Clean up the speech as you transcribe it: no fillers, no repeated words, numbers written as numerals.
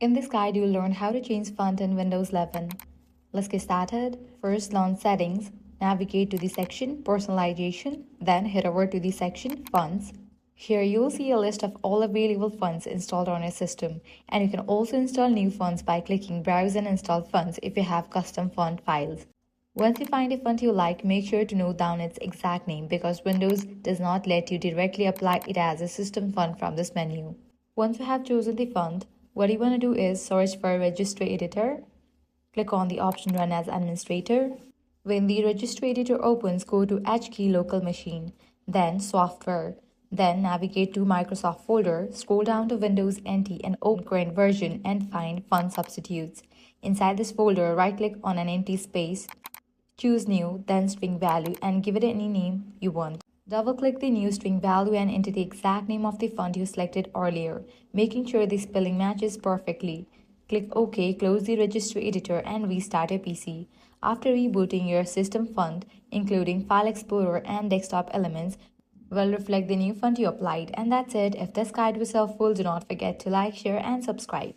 In this guide, you'll learn how to change font in Windows 11. Let's get started. First, launch Settings, navigate to the section Personalization, then head over to the section Fonts. Here you'll see a list of all available fonts installed on your system, and you can also install new fonts by clicking Browse and Install Fonts if you have custom font files. Once you find a font you like, make sure to note down its exact name because Windows does not let you directly apply it as a system font from this menu. Once you have chosen the font, what you want to do is search for Registry Editor. Click on the option Run as Administrator. When the Registry Editor opens, go to HKey Local Machine, then Software. Then navigate to Microsoft folder, scroll down to Windows NT and open current version and find Font Substitutes. Inside this folder, right-click on an empty space, choose New, then String Value and give it any name you want. Double-click the new string value and enter the exact name of the font you selected earlier, making sure the spelling matches perfectly. Click OK, close the Registry Editor and restart your PC. After rebooting, your system font, including File Explorer and desktop elements, will reflect the new font you applied. And that's it. If this guide was helpful, do not forget to like, share and subscribe.